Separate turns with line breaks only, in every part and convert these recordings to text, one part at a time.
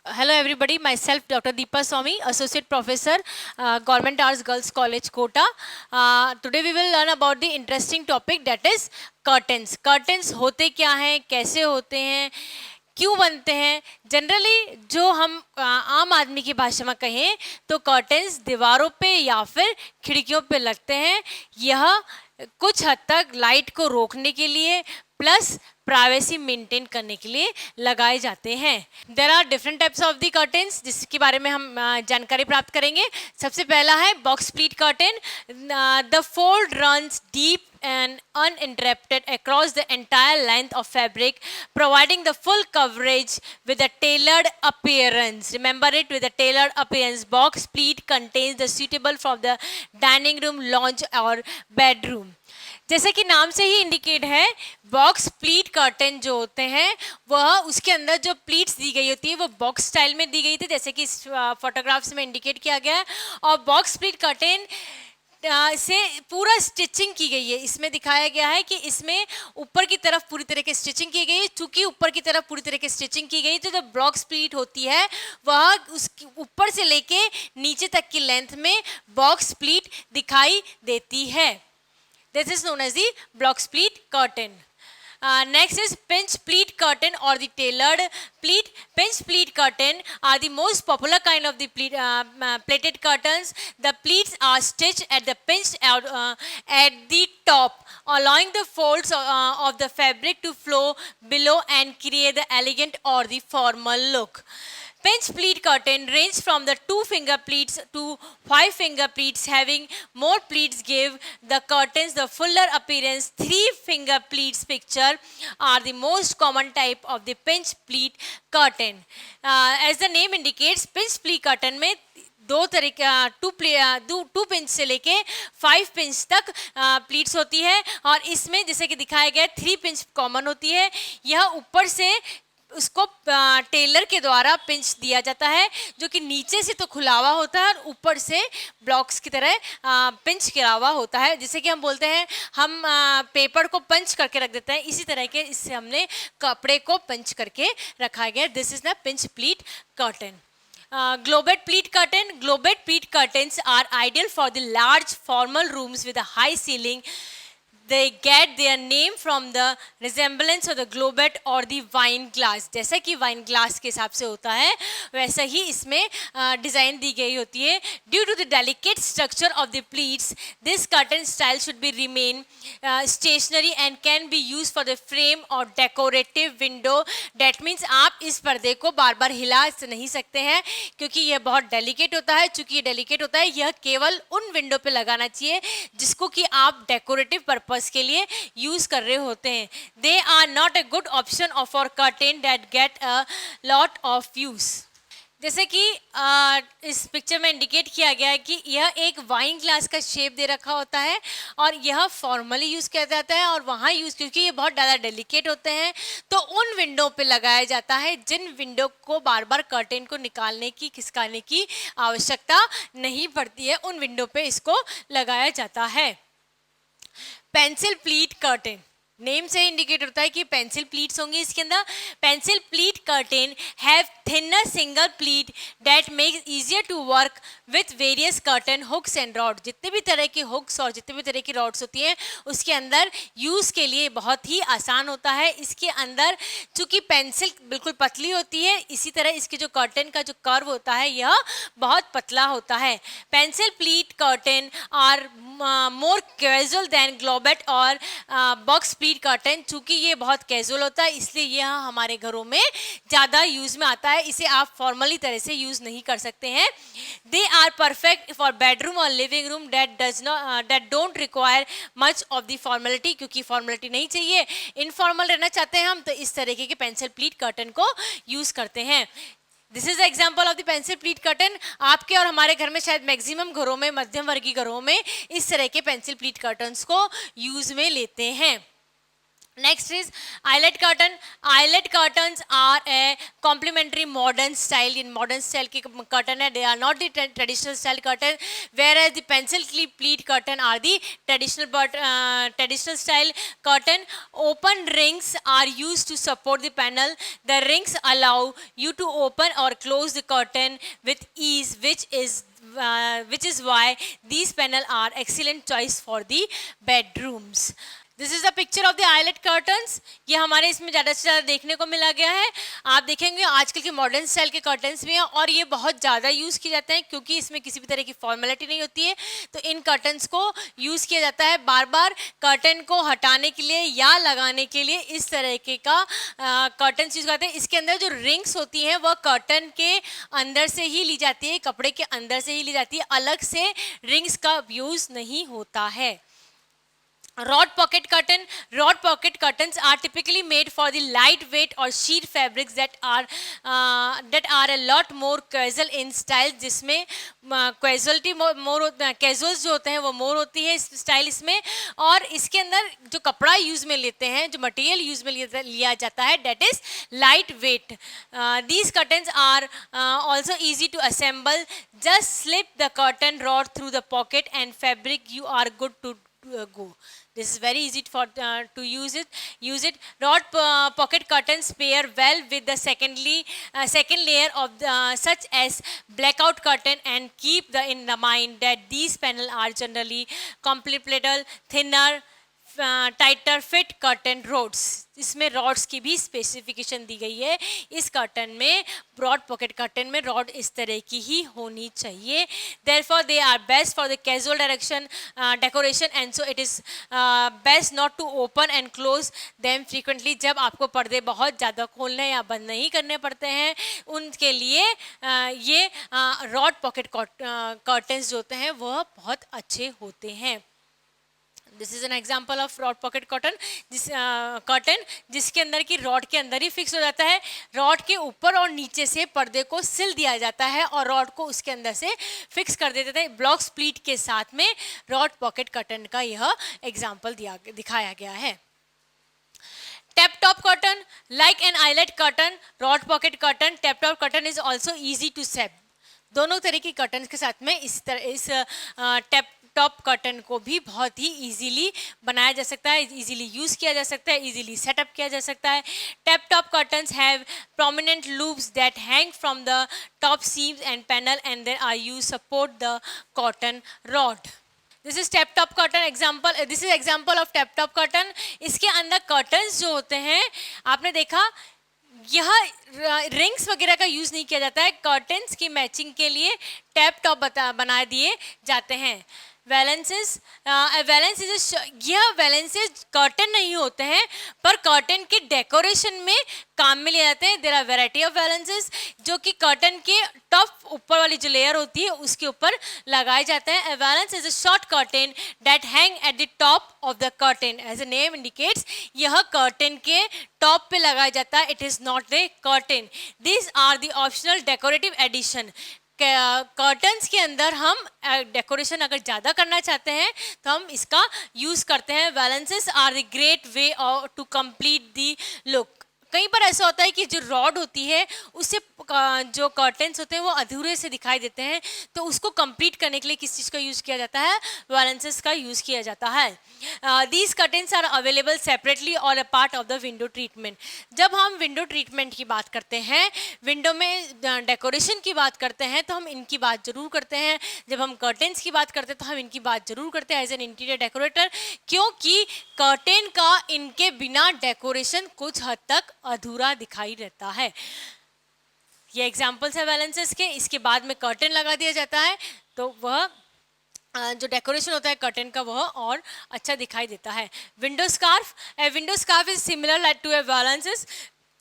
Hello everybody, myself Dr. Deepa Swami, Associate Professor, Government Arts Girls College, Kota. Today we will learn about the interesting topic that is curtains. Curtains होते क्या हैं, कैसे होते हैं, क्यों बनते हैं. जनरली जो हम आम आदमी की भाषा में कहें तो कर्टेंस दीवारों पे या फिर खिड़कियों पे लगते हैं. यह कुछ हद तक लाइट को रोकने के लिए प्लस प्राइवेसी मेंटेन करने के लिए लगाए जाते हैं. There are different types of the curtains जिसके बारे में हम जानकारी प्राप्त करेंगे. सबसे पहला है box pleat curtain. The fold runs deep and uninterrupted across the entire length of fabric, providing the full coverage with a tailored appearance. Remember it, with a tailored appearance. Box pleat contains the suitable for the dining room, lounge or bedroom. जैसे कि नाम से ही indicate है, box pleat curtain जो होते हैं वह उसके अंदर जो प्लीट्स दी गई होती है वो बॉक्स स्टाइल में दी गई थी, जैसे कि इस फोटोग्राफ्स में इंडिकेट किया गया है. और बॉक्स प्लीट कर्टन से पूरा स्टिचिंग की गई है. इसमें दिखाया गया है कि इसमें ऊपर की तरफ पूरी तरह की स्टिचिंग की गई है. चूंकि ऊपर की तरफ पूरी तरह की स्टिचिंग की गई तो जो बॉक्स प्लीट होती है वह उसकी ऊपर से लेके नीचे तक की लेंथ में बॉक्स प्लीट दिखाई देती है. This is known as the box pleat curtain. Next is pinch pleat curtain or the tailored pleat. Pinch pleat curtain are the most popular kind of the plated curtains. The pleats are stitched at the pinched out at the top, allowing the folds of the fabric to flow below and create the elegant or the formal look. Pinch pleat curtain range from the 2-finger pleats to 5-finger pleats. Having more pleats give the curtains the fuller appearance. 3-finger pleats picture are the most common type of the pinch pleat curtain. As the name indicates, pinch pleat curtain में दो तरीके to pinch से लेके 5 pinch तक pleats होती है. और इसमें जैसे कि दिखाया गया 3 पिंच कॉमन होती है. यह ऊपर से उसको टेलर के द्वारा पिंच दिया जाता है जो कि नीचे से तो खुला हुआ होता है और ऊपर से ब्लॉक्स की तरह पिंच किया हुआ होता है. जैसे कि हम बोलते हैं हम पेपर को पंच करके रख देते हैं, इसी तरह के इससे हमने कपड़े को पंच करके रखा गया. This is the pinch pleat curtain. Globet pleat curtain. Globet pleat curtains are ideal for the large formal rooms with a high ceiling. They get their name from the resemblance of the globet or the wine glass. जैसा कि wine glass के हिसाब से होता है वैसा ही इसमें design दी गई होती है. Due to the delicate structure of the pleats, this curtain style should be remain stationary and can be used for the frame or decorative window. That means आप इस पर्दे को बार बार हिला नहीं सकते हैं क्योंकि यह बहुत डेलिकेट होता है. चूंकि ये डेलिकेट होता है यह केवल उन विंडो पे लगाना चाहिए जिसको कि आप डेकोरेटिव पर्पस के लिए यूज कर रहे होते हैं. They are not a good option for curtain that get a lot of use. जैसे कि इस पिक्चर में इंडिकेट किया गया है कि यह एक वाइन ग्लास का शेप दे रखा होता है और यह फॉर्मली यूज़ किया जाता है और वहाँ यूज़ क्योंकि ये बहुत ज़्यादा डेलिकेट होते हैं तो उन विंडो पे लगाया जाता है जिन विंडो को बार बार कर्टेन को निकालने की खिसकाने की आवश्यकता नहीं पड़ती है, उन विंडो पे इसको लगाया जाता है. पेंसिल प्लीट कर्टेन नेम से इंडिकेट होता है कि पेंसिल प्लीट्स होंगे इसके अंदर. Pencil pleat curtain have thinner single pleat that makes easier to work with various curtain hooks and rod. जितने भी तरह के हुक्स और जितने भी तरह की रॉड्स होती हैं उसके अंदर यूज़ के लिए बहुत ही आसान होता है. इसके अंदर चूँकि पेंसिल बिल्कुल पतली होती है इसी तरह इसके जो कर्टन का जो कर्व होता है यह बहुत पतला होता है. Pencil pleat curtain are more casual than goblet और बॉक्स प्लीट कर्टन. चूँकि ये बहुत कैजुअल होता है इसलिए यह हमारे घरों में ज़्यादा यूज़ में आता है. इसे आप फॉर्मली तरह से यूज़ नहीं कर सकते हैं. They are perfect for bedroom और living room that don't require much of the formality. क्योंकि फॉर्मेलिटी नहीं चाहिए, इनफॉर्मल रहना चाहते हैं हम तो इस तरीके के पेंसिल प्लीट कर्टन को यूज़ करते हैं. This is example of the pencil pleat curtain. आपके और हमारे घर में शायद मैक्सिमम घरों में, मध्यम वर्गीय घरों में इस तरह के पेंसिल प्लीट कर्टन्स को यूज़ में लेते हैं. Next is eyelet curtain. Eyelet curtains are a complementary modern style. In modern style की curtain है, they are not the traditional style curtain, whereas the pencil clip pleat curtain are the traditional traditional style curtain. Open rings are used to support the panel. The rings allow you to open or close the curtain with ease, which is why these panels are excellent choice for the bedrooms. This is the picture of the eyelet curtains. ये हमारे इसमें ज़्यादा से ज़्यादा देखने को मिला गया है. आप देखेंगे आजकल के मॉडर्न स्टाइल के कर्टन्स भी हैं और ये बहुत ज़्यादा यूज़ किए जाते हैं क्योंकि इसमें किसी भी तरह की फॉर्मेलिटी नहीं होती है. तो इन कर्टन्स को यूज़ किया जाता है बार बार कर्टन को हटाने के लिए या लगाने के लिए. इस तरह के का कर्टन्स यूज़ करते हैं. इसके अंदर जो रिंग्स होती हैं वह कर्टन के अंदर से ही ली जाती है, कपड़े के अंदर से ही ली जाती है, अलग से रिंग्स का यूज़ नहीं होता है. Rod pocket curtain. Rod pocket curtains are typically made for the lightweight or sheer fabrics that are a lot more casual in style. जिसमें casualty more casuals जो होते हैं वो more होती है स्टाइल इसमें. और इसके अंदर जो कपड़ा यूज में लेते हैं, जो मटेरियल यूज में लिया जाता है, that is lightweight. These curtains are also easy to assemble. Just slip the curtain rod through the pocket and fabric, you are good to go. This is very easy for to use it. Rod pocket curtains pair well with the second layer of such as blackout curtain, and keep in the mind that these panels are generally complementary, thinner, tighter fit curtain rods. इसमें rods की भी specification दी गई है. इस curtain में, broad pocket curtain में rod इस तरह की ही होनी चाहिए. Therefore they are best for the casual decoration and so it is best not to open and close them frequently. जब आपको पर्दे बहुत ज़्यादा खोलने या बंद नहीं करने पड़ते हैं उनके लिए ये रॉड पॉकेट कर्टन्स जो होते हैं वह बहुत अच्छे होते हैं. This is an example of rod pocket cotton curtain जिसके अंदर की रॉड के अंदर ही फिक्स हो जाता है. रॉड के ऊपर और नीचे से पर्दे को सिल दिया जाता है और रॉड को उसके अंदर से फिक्स कर देते थे. ब्लॉक स्प्लिट के साथ में रॉड पॉकेट कर्टन का यह एग्जाम्पल दिखाया गया है. Tap top curtain, like an eyelet curtain, rod pocket curtain, tap top curtain is also easy to set. दोनों तरह की कर्टन के साथ में इस टैप टॉप कर्टन को भी बहुत ही इजीली बनाया जा सकता है, इजीली यूज़ किया जा सकता है, इजीली सेटअप किया जा सकता है. Tap top curtains have prominent loops that hang from the top seams and panel and they are used support the cotton rod. This is tap top curtain example. This is example of tap top curtain. इसके अंदर curtains जो होते हैं आपने देखा यह rings वगैरह का यूज़ नहीं किया जाता है. कर्टन्स की मैचिंग के लिए टैप टॉप बना दिए जाते हैं. वैलेंसेस यह वैलेंसेस कर्टन नहीं होते हैं पर कर्टन के डेकोरेशन में काम में लिए जाते हैं. There are variety of valances जो कि कर्टन के टॉप ऊपर वाली जो लेयर होती है उसके ऊपर लगाए जाते हैं. A valance is a short curtain that hang at the top of the curtain. As the name indicates, यह कर्टन के टॉप पे लगाया जाता है. It is not the curtain. These are the optional decorative addition. Curtains के अंदर हम decoration अगर ज़्यादा करना चाहते हैं तो हम इसका यूज़ करते हैं. Valances are the great way to complete the look. कई बार ऐसा होता है कि जो रॉड होती है उससे जो कर्टन्स होते हैं वो अधूरे से दिखाई देते हैं तो उसको कंप्लीट करने के लिए किस चीज़ का यूज़ किया जाता है? वैलेंसेस का यूज़ किया जाता है. These curtains are available separately और a part of the window treatment. जब हम विंडो ट्रीटमेंट की बात करते हैं, विंडो में डेकोरेशन की बात करते हैं तो हम इनकी बात जरूर करते हैं. जब हम कर्टन्स की बात करते हैं तो हम इनकी बात जरूर करते हैं एज एन इंटीरियर डेकोरेटर, क्योंकि कर्टन का इनके बिना डेकोरेशन कुछ हद तक अधूरा दिखाई देता है. ये एग्जाम्पल्स है वैलेंसेस के. इसके बाद में कर्टन लगा दिया जाता है तो वह जो डेकोरेशन होता है कर्टन का वह और अच्छा दिखाई देता है. Window scarf. Window scarf is similar to a valances.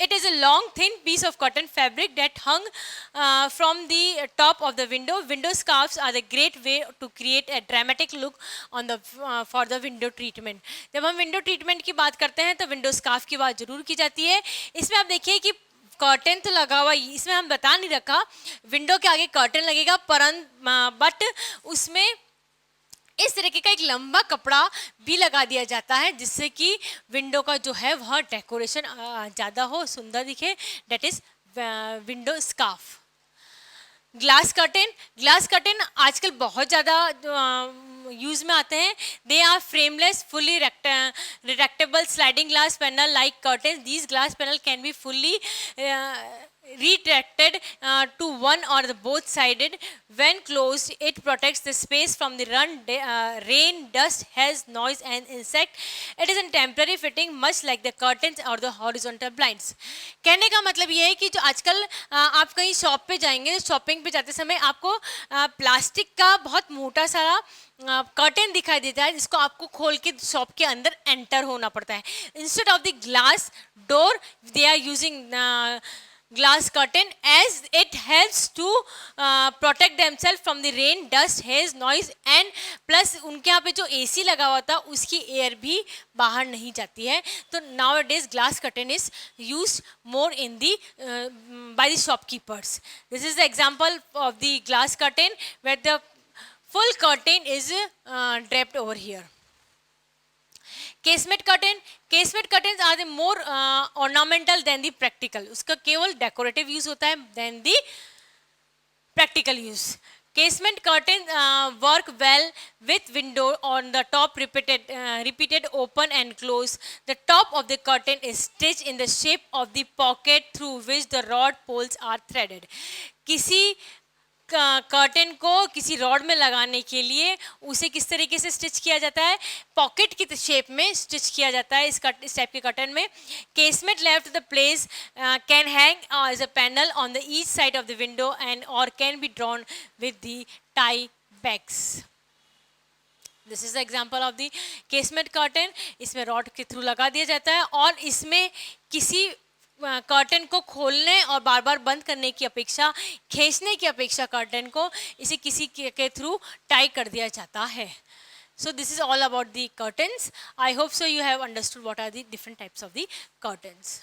It is a long thin piece of cotton fabric that hung from the top of the window. Window scarves are a great way to create a dramatic look on the for the window treatment. जब हम window treatment की बात करते हैं तो window scarf की बात जरूर की जाती है. इसमें आप देखिए कि कर्टन तो लगा हुआ, इसमें हम बता नहीं रखा विंडो के आगे कर्टन लगेगा बट उसमें इस तरीके का एक लंबा कपड़ा भी लगा दिया जाता है जिससे कि विंडो का जो है वह डेकोरेशन ज़्यादा हो, सुंदर दिखे, that is window scarf. Glass curtain आजकल बहुत ज़्यादा यूज में आते हैं। They are frameless fully retractable sliding glass panel like curtains. These glass panel can be fully retracted to one or the both sided. When closed, it protects the space from the rain, dust, haze, noise and insect. It is a temporary fitting much like the curtains or the horizontal blinds. कहने का मतलब ये है कि जो आजकल आप कहीं शॉप पे जाएंगे, शॉपिंग पे जाते समय आपको प्लास्टिक का बहुत मोटा सारा कर्टेन दिखाई देता है जिसको आपको खोल के शॉप के अंदर एंटर होना पड़ता है। Instead of the glass door they are using glass curtain as it helps to protect themselves from the rain, dust, haze, noise and plus उनके यहाँ पे जो AC लगा हुआ था उसकी एयर भी बाहर नहीं जाती है। तो nowadays glass curtain is used more in the by the shopkeepers. This is the example of the glass curtain where the full curtain is draped over here. Casement curtains are the more ornamental than the practical. उसका केवल decorative use होता है than the practical use. Casement curtains work well with window on the top repeated open and close. The top of the curtain is stitched in the shape of the pocket through which the rod poles are threaded. किसी curtain को किसी rod में लगाने के लिए उसे किस तरीके से स्टिच किया जाता है, पॉकेट की शेप में स्टिच किया जाता है इस टाइप के कर्टेन में। Casement left the place can hang as a panel on the each side of the window and और can be drawn with the tie bags. This is the example of the casement curtain. इसमें rod के through लगा दिया जाता है और इसमें किसी कर्टन को खोलने और बार बार बंद करने की अपेक्षा, खींचने की अपेक्षा कर्टन को इसे किसी के थ्रू टाई कर दिया जाता है। So this is all about the curtains. I hope so you have understood what are the different types of the curtains.